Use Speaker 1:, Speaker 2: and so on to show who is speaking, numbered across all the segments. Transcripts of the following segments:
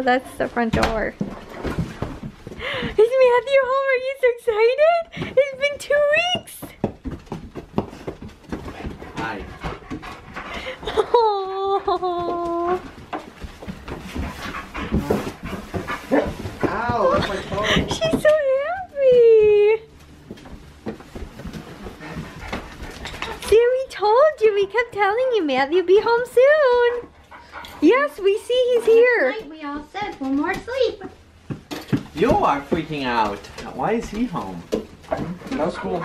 Speaker 1: that's the front door. Is Matthew home? Are you so excited? It's been 2 weeks.
Speaker 2: Hi.
Speaker 1: Oh.
Speaker 2: Ow, that's my toe.
Speaker 1: She's so happy. See, we told you. We kept telling you, Matthew, be home soon. Yes, we see he's here.
Speaker 3: Last night we all said one more sleep.
Speaker 2: You are freaking out. Why is he home? No school.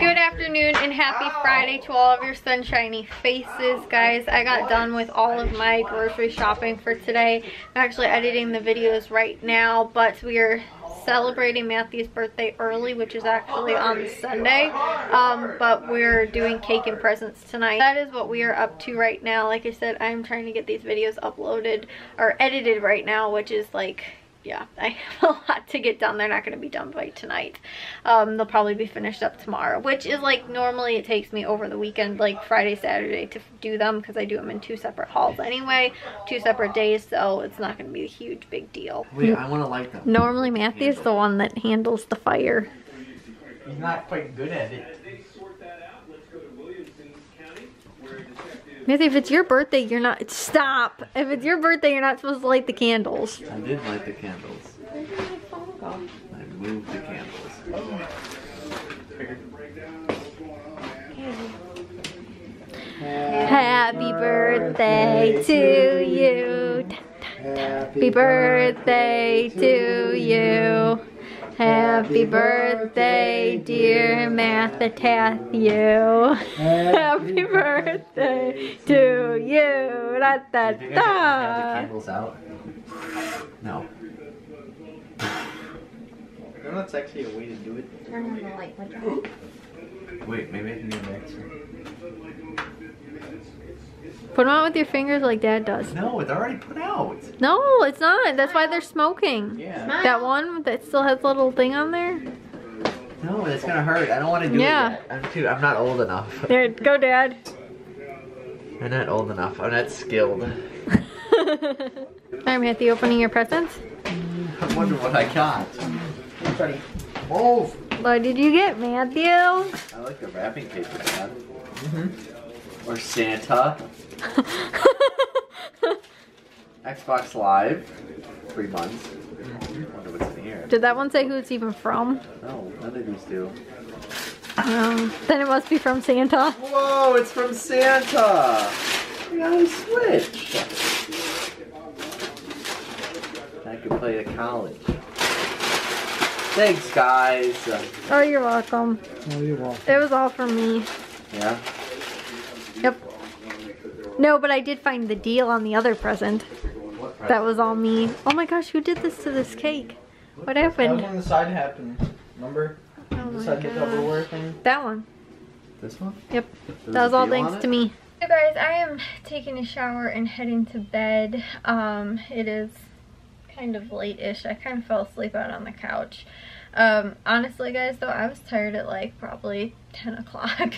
Speaker 1: Good afternoon and happy Friday to all of your sunshiny faces, guys. I got done with all of my grocery shopping for today. I'm actually editing the videos right now, but we are celebrating Matthew's birthday early, which is actually on Sunday, but we're doing cake and presents tonight. That is what we are up to right now. Like I said, I'm trying to get these videos uploaded or edited right now, which is like, yeah, I have a lot to get done. They're not going to be done by tonight. They'll probably be finished up tomorrow, which is like, normally it takes me over the weekend, like Friday, Saturday, to do them, because I do them in 2 separate hauls anyway, 2 separate days, so it's not going to be a huge big deal.
Speaker 2: Wait, I want to light them.
Speaker 1: Normally Matthew's the one that handles the fire.
Speaker 2: He's not quite good at it.
Speaker 1: Matthew, if it's your birthday, you're not, stop! If it's your birthday, you're not supposed to light the candles.
Speaker 2: I did light the candles. I moved the candles.
Speaker 1: Happy birthday to you. Happy birthday to you. Happy birthday, dear Matthew. Happy birthday to you. Da, da,
Speaker 2: Do you think I can have the
Speaker 1: da.
Speaker 2: candles out? No. No, that's actually a way to do it.
Speaker 3: Turn on the light, would you?
Speaker 2: Wait, maybe I can get back to
Speaker 1: Put them out with your fingers like Dad does.
Speaker 2: No, it's already put out.
Speaker 1: No, it's not. That's why they're smoking.
Speaker 2: Yeah.
Speaker 1: That one that still has a little thing on there?
Speaker 2: No, it's gonna hurt. I don't want to do it yet. I'm not old enough.
Speaker 1: There, go, Dad.
Speaker 2: I'm not old enough. I'm not skilled.
Speaker 1: Alright, Matthew, opening your presents.
Speaker 2: I wonder what I got. Move!
Speaker 1: What did you get, Matthew?
Speaker 2: I like the wrapping paper, Dad. Or Santa. Xbox Live. 3 months. Wonder what's in here.
Speaker 1: Did that one say who it's even from?
Speaker 2: No, none of these do.
Speaker 1: Then it must be from Santa.
Speaker 2: Whoa, it's from Santa! I got a Switch. I could play at college. Thanks, guys.
Speaker 1: Oh, you're welcome.
Speaker 2: Oh, you're welcome.
Speaker 1: It was all for me.
Speaker 2: Yeah?
Speaker 1: Yep. No, but I did find the deal on the other present. That was all me. Oh my gosh, who did this to this cake? What
Speaker 4: That was
Speaker 1: happened?
Speaker 4: when the side happened. Remember?
Speaker 1: Oh
Speaker 4: The
Speaker 1: my
Speaker 4: side
Speaker 1: gosh.
Speaker 4: Tupperware thing.
Speaker 1: That one.
Speaker 2: This one?
Speaker 1: Yep.
Speaker 2: Does
Speaker 1: That was
Speaker 2: it
Speaker 1: all
Speaker 2: deal on
Speaker 1: thanks
Speaker 2: it?
Speaker 1: to me. Hey guys, I am taking a shower and heading to bed. It is kind of late-ish. I kind of fell asleep out on the couch. Honestly guys, though, I was tired at like probably 10 o'clock.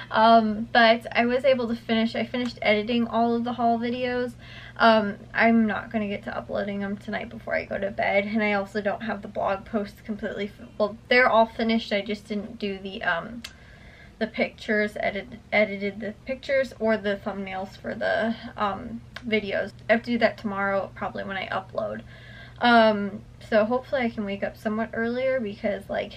Speaker 1: But I was able to finish. I finished editing all of the haul videos. I'm not going to get to uploading them tonight before I go to bed. And I also don't have the blog posts completely, well, they're all finished. I just didn't do the pictures, edited the pictures or the thumbnails for the videos. I have to do that tomorrow, probably when I upload. So hopefully I can wake up somewhat earlier, because like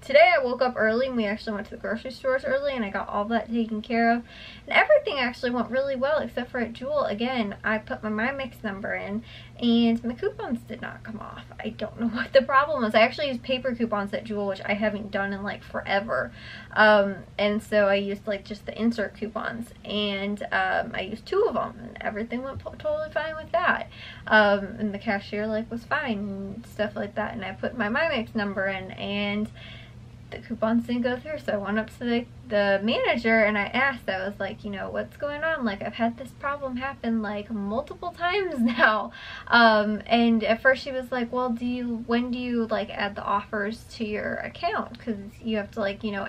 Speaker 1: today I woke up early and we actually went to the grocery stores early and I got all that taken care of. And everything actually went really well except for at Jewel. Again, I put my MyMix number in and my coupons did not come off. I don't know what the problem was. I actually used paper coupons at Jewel, which I haven't done in like forever. And so I used like just the insert coupons, and I used 2 of them and everything went totally fine with that. And the cashier like was fine and stuff like that. And I put my MyMix number in and the coupons didn't go through. So I went up to the manager and I asked, I was like, you know, what's going on? Like, I've had this problem happen like multiple times now. And at first she was like, well, when do you like add the offers to your account? Because you have to like, you know,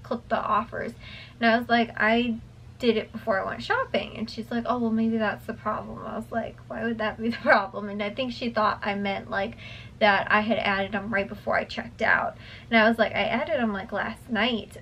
Speaker 1: clip the offers. And I was like, I did it before I went shopping. And she's like, oh, well, maybe that's the problem. I was like, why would that be the problem? And I think she thought I meant like that I had added them right before I checked out. And I was like, I added them like last night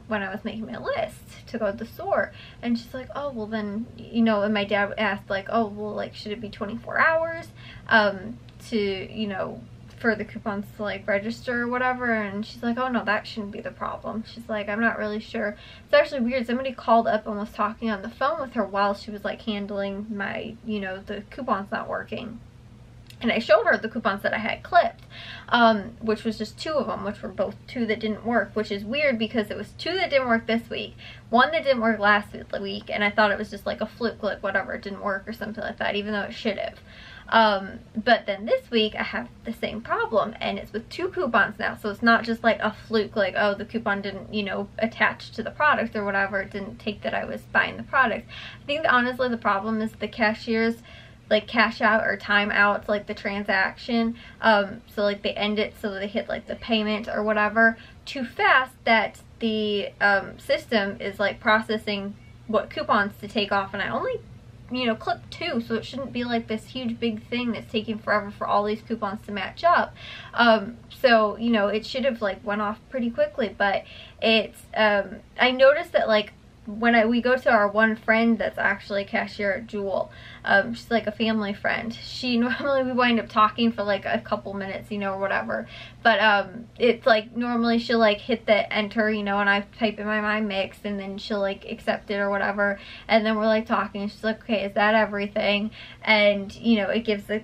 Speaker 1: when I was making my list to go to the store. And she's like, oh, well then, you know, and my dad asked like, oh, well, like, should it be 24 hours to, you know, for the coupons to like register or whatever? And she's like, oh no, that shouldn't be the problem. She's like, I'm not really sure. It's actually weird, somebody called up and was talking on the phone with her while she was like handling my, you know, the coupons not working. And I showed her the coupons that I had clipped, which was just 2 of them, which were both 2 that didn't work, which is weird because it was 2 that didn't work this week, 1 that didn't work last week, and I thought it was just like a fluke, like whatever, it didn't work or something like that, even though it should have. But then this week I have the same problem, and it's with 2 coupons now, so it's not just like a fluke, like, oh, the coupon didn't, you know, attach to the product or whatever, it didn't take that I was buying the product. I think that honestly the problem is the cashiers like cash out or time out like the transaction, so like they end it so they hit like the payment or whatever too fast, that the system is like processing what coupons to take off, and I only, you know, clip 2, so it shouldn't be like this huge big thing that's taking forever for all these coupons to match up. So, you know, it should have like went off pretty quickly, but it's I noticed that like when we go to our one friend that's actually a cashier at Jewel, she's like a family friend. She normally, we wind up talking for like a couple minutes, you know, or whatever. But it's like normally she'll like hit the enter, you know, and I type in my mix, and then she'll like accept it or whatever. And then we're like talking, and she's like, okay, is that everything? And, you know, it gives the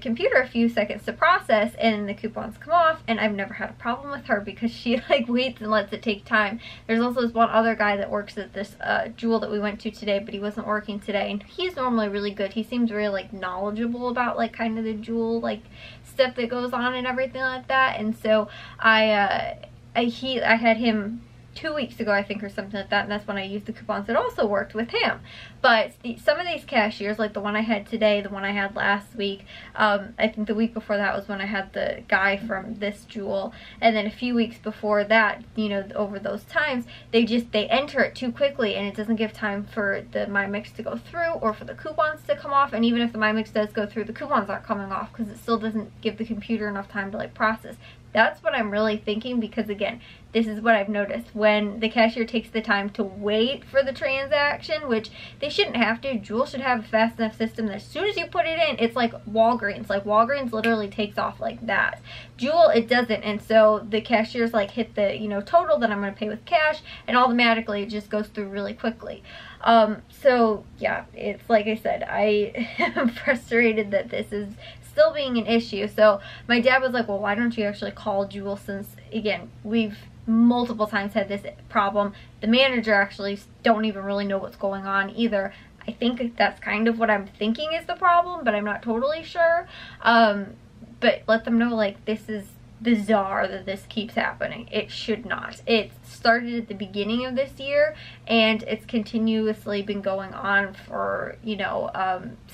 Speaker 1: computer a few seconds to process, and the coupons come off. And I've never had a problem with her because she like waits and lets it take time. There's also this one other guy that works at this Jewel that we went to today, but he wasn't working today, and he's normally really good. He seems really like knowledgeable about like kind of the Jewel like stuff that goes on and everything like that. And so I had him 2 weeks ago, I think, or something like that, and that's when I used the coupons that also worked with him. But some of these cashiers, like the one I had today, the one I had last week, I think the week before that was when I had the guy from this Jewel, and then a few weeks before that, you know, over those times, they enter it too quickly, and it doesn't give time for the My Mix to go through or for the coupons to come off. And even if the My Mix does go through, the coupons aren't coming off because it still doesn't give the computer enough time to like process. That's what I'm really thinking, because again, this is what I've noticed. When the cashier takes the time to wait for the transaction, which they shouldn't have to, Jewel should have a fast enough system that as soon as you put it in, it's like Walgreens. Like Walgreens literally takes off like that. Jewel, it doesn't, and so the cashiers like hit the, you know, total that I'm going to pay with cash, and automatically it just goes through really quickly. So yeah, it's like I said, I am frustrated that this is still being an issue. So my dad was like, well, why don't you actually call Jewel, since again, we've multiple times had this problem. The manager actually don't even really know what's going on either. I think that's kind of what I'm thinking is the problem, but I'm not totally sure. But let them know, like, this is bizarre that this keeps happening. It should not. It started at the beginning of this year, and it's continuously been going on for, you know,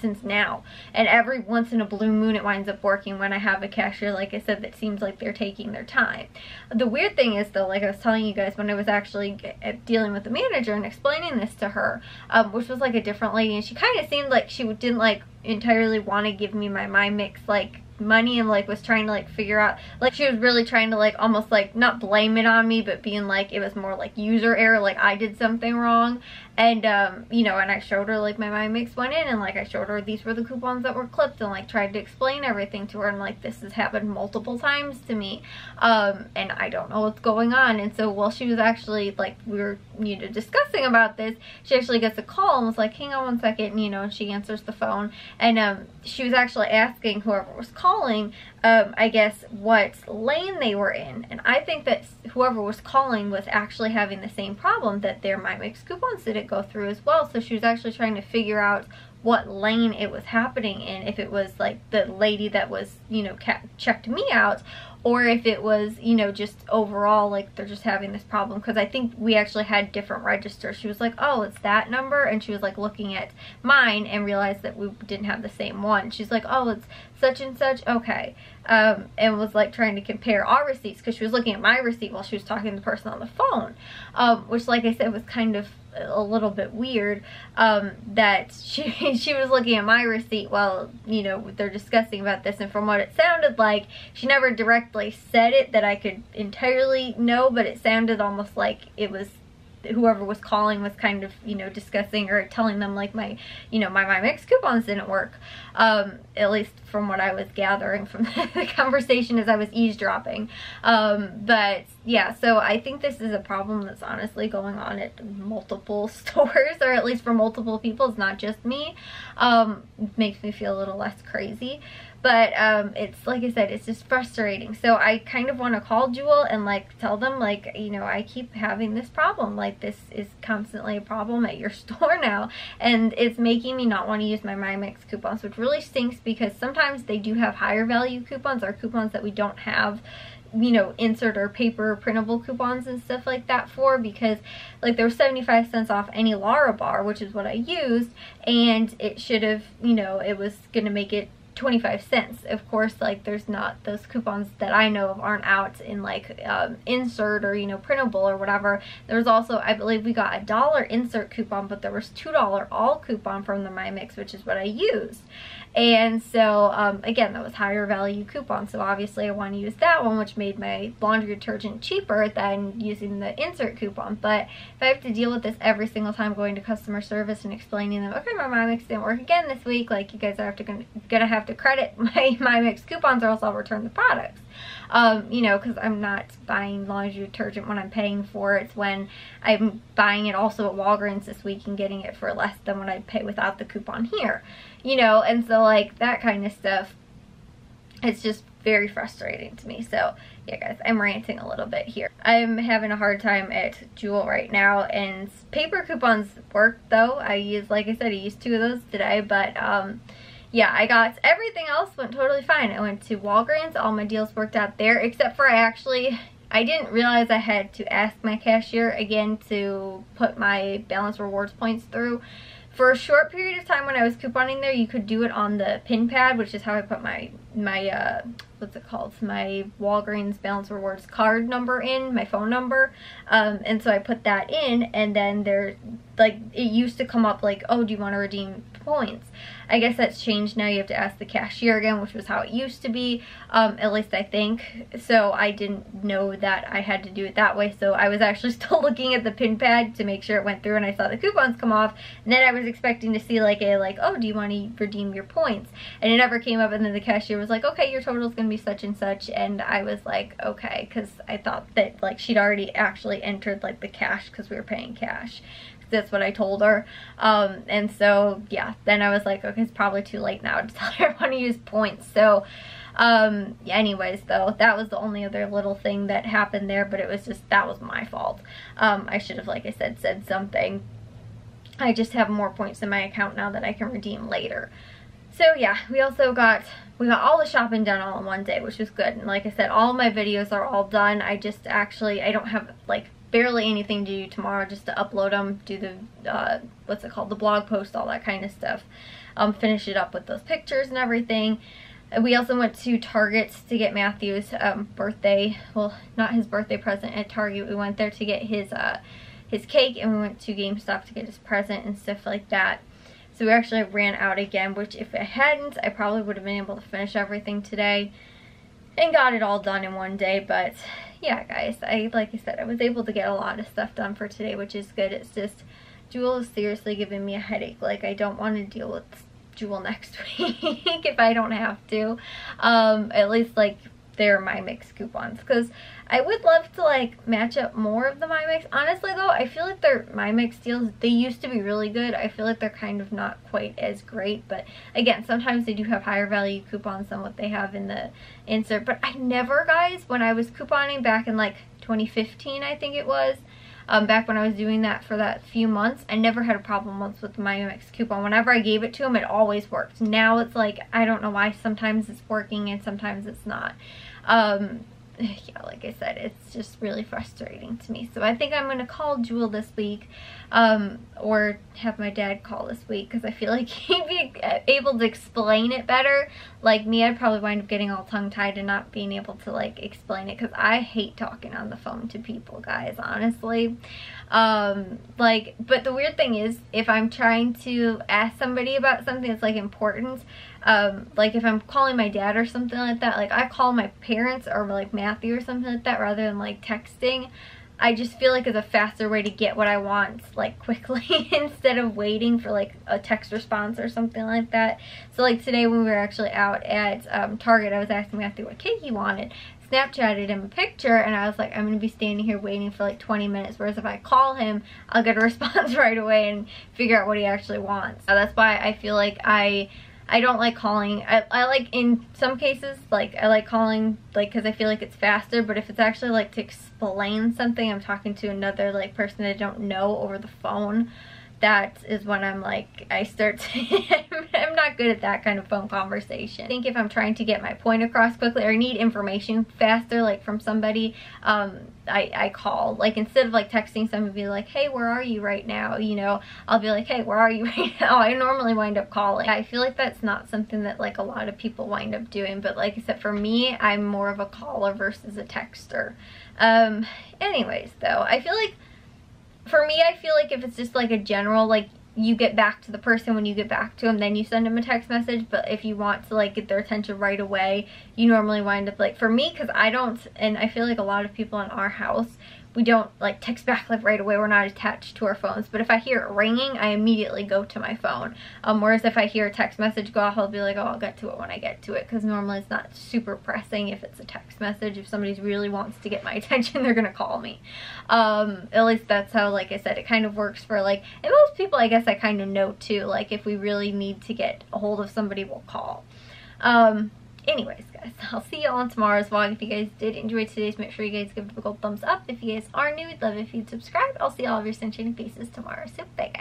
Speaker 1: since now. And every once in a blue moon it winds up working when I have a cashier, like I said, that seems like they're taking their time. The weird thing is, though, like I was telling you guys, when I was actually dealing with the manager and explaining this to her, which was like a different lady, and she kind of seemed like she didn't like entirely want to give me my Mix like money, and like was trying to like figure out, like she was really trying to like almost like not blame it on me, but being like it was more like user error, like I did something wrong. And you know, and I showed her like my Mix went in, and like I showed her these were the coupons that were clipped, and like tried to explain everything to her, and like this has happened multiple times to me, and I don't know what's going on. And so while she was actually like, we were, you know, discussing about this, she actually gets a call and was like, hang on one second, and, you know, and she answers the phone, and she was actually asking whoever was calling, I guess, what lane they were in. And I think that whoever was calling was actually having the same problem, that their My Mix coupons didn't go through as well. So she was actually trying to figure out what lane it was happening in, if it was like the lady that was, you know, checked me out, or if it was, you know, just overall, like, they're just having this problem. Because I think we actually had different registers. She was like, oh, it's that number, and she was like looking at mine and realized that we didn't have the same one. She's like, oh, it's such and such, okay. And was like trying to compare our receipts, because she was looking at my receipt while she was talking to the person on the phone, which, like I said, was kind of a little bit weird, that she was looking at my receipt while, you know, they're discussing about this. And from what it sounded like, she never directly said it that I could entirely know, but it sounded almost like it was whoever was calling was kind of, you know, discussing or telling them like my, you know, my MyMix coupons didn't work, at least from what I was gathering from the conversation as I was eavesdropping. But yeah, so I think this is a problem that's honestly going on at multiple stores, or at least for multiple people. It's not just me. It makes me feel a little less crazy. But it's, like I said, it's just frustrating. So I kind of want to call Jewel and like tell them, like, you know, I keep having this problem. Like, this is constantly a problem at your store now, and it's making me not want to use my MyMix coupons, which really stinks, because sometimes they do have higher value coupons, or coupons that we don't have, you know, insert or paper printable coupons and stuff like that for, because like there was 75 cents off any Lara bar, which is what I used, and it should have, you know, it was gonna make it 25 cents. Of course, like, there's not, those coupons that I know of aren't out in like insert or, you know, printable or whatever. There was also, I believe we got a $1 insert coupon, but there was $2 all coupon from the MyMix, which is what I used. And so again, that was higher value coupon, so obviously I want to use that one, which made my laundry detergent cheaper than using the insert coupon. But if I have to deal with this every single time going to customer service and explaining them, okay, my MyMix didn't work again this week, like, you guys are gonna have to credit my MyMix coupons, or else I'll return the products. You know, because I'm not buying laundry detergent when I'm paying for it. It's when I'm buying it also at Walgreens this week and getting it for less than what I'd pay without the coupon here, you know. And so, like, that kind of stuff, it's just very frustrating to me. So yeah, guys, I'm ranting a little bit here. I'm having a hard time at Jewel right now, and paper coupons work though. I used, like I said, I used 2 of those today, but yeah, I got, everything else went totally fine. I went to Walgreens, all my deals worked out there, except for I didn't realize I had to ask my cashier again to put my Balance Rewards points through. For a short period of time when I was couponing there, you could do it on the pin pad, which is how I put my what's it called? My Walgreens Balance Rewards card number in, my phone number. And so I put that in, and then there, like, it used to come up like, oh, do you want to redeem points? I guess that's changed now. You have to ask the cashier again, which was how it used to be, at least I think. So I didn't know that I had to do it that way. So I was actually still looking at the pin pad to make sure it went through, and I saw the coupons come off. And then I was expecting to see like a, like, oh, do you want to redeem your points? And it never came up, and then the cashier was like, okay, your total is going to be such and such. And I was like, okay, because I thought that, like, she'd already actually entered like the cash, because we were paying cash. That's what I told her. And so yeah, then I was like, okay, it's probably too late now to tell her I want to use points. So anyways, though, that was the only other little thing that happened there, but it was just, that was my fault. I should have, like I said something. I just have more points in my account now that I can redeem later. So yeah, we got all the shopping done all in one day, which was good. And like I said, all of my videos are all done. I don't have like barely anything to do tomorrow, just to upload them, do the what's it called, the blog post, all that kind of stuff, finish it up with those pictures and everything. We also went to Target to get Matthew's birthday, well, not his birthday present at Target. We went there to get his cake, and we went to GameStop to get his present and stuff like that. So we actually ran out again, which if I hadn't, I probably would have been able to finish everything today and got it all done in one day. But yeah, guys, like I said, I was able to get a lot of stuff done for today, which is good. It's just, Jewel is seriously giving me a headache. Like, I don't want to deal with Jewel next week if I don't have to. At least, like, they're MyMix coupons, because I would love to like match up more of the MyMix. Honestly though, I feel like their MyMix deals, they used to be really good. I feel like they're kind of not quite as great, but again, sometimes they do have higher value coupons than what they have in the insert. But I never, guys, when I was couponing back in like 2015, I think it was, back when I was doing that for that few months, I never had a problem once with the MyMix coupon. Whenever I gave it to them, it always worked. Now it's like, I don't know why, sometimes it's working and sometimes it's not. yeah, like I said, it's just really frustrating to me. So I think I'm going to call Jewel this week, or have my dad call this week, because I feel like he'd be able to explain it better. Like me, I'd probably wind up getting all tongue-tied and not being able to like explain it, because I hate talking on the phone to people, guys, honestly. But the weird thing is, if I'm trying to ask somebody about something that's like important, like if I'm calling my dad or something like that, like I call my parents or like Matthew or something like that rather than like texting. I just feel like it's a faster way to get what I want like quickly instead of waiting for like a text response or something like that. So like today when we were actually out at Target, I was asking Matthew what cake he wanted. Snapchatted him a picture, and I was like, I'm gonna be standing here waiting for like 20 minutes, whereas if I call him, I'll get a response right away and figure out what he actually wants. So that's why I feel like I don't like calling. I like, in some cases, like I like calling like because I feel like it's faster, but if it's actually like to explain something, I'm talking to another like person that I don't know over the phone, that is when I'm like, I start to, I'm not good at that kind of phone conversation. I think if I'm trying to get my point across quickly or need information faster, like from somebody, I call. Like instead of like texting somebody, be like, hey, where are you right now? You know, I'll be like, hey, where are you right now? I normally wind up calling. I feel like that's not something that like a lot of people wind up doing, but like I said, for me, I'm more of a caller versus a texter. Anyways, though, I feel like, for me, I feel like if it's just like a general, like you get back to the person when you get back to them, then you send them a text message. But if you want to like get their attention right away, you normally wind up like, for me, because I don't, and I feel like a lot of people in our house, we don't like text back like right away. We're not attached to our phones. But if I hear it ringing, I immediately go to my phone. Whereas if I hear a text message go off, I'll be like, oh, I'll get to it when I get to it. Because normally it's not super pressing if it's a text message. If somebody really wants to get my attention, they're going to call me. At least that's how, like I said, it kind of works for like, and most people I guess I kind of know too. Like if we really need to get a hold of somebody, we'll call. Anyways, guys, I'll see you all on tomorrow's vlog. If you guys did enjoy today's, make sure you guys give it a big old thumbs up. If you guys are new, we'd love it if you'd subscribe. I'll see all of your sunshiny faces tomorrow. So, bye, guys.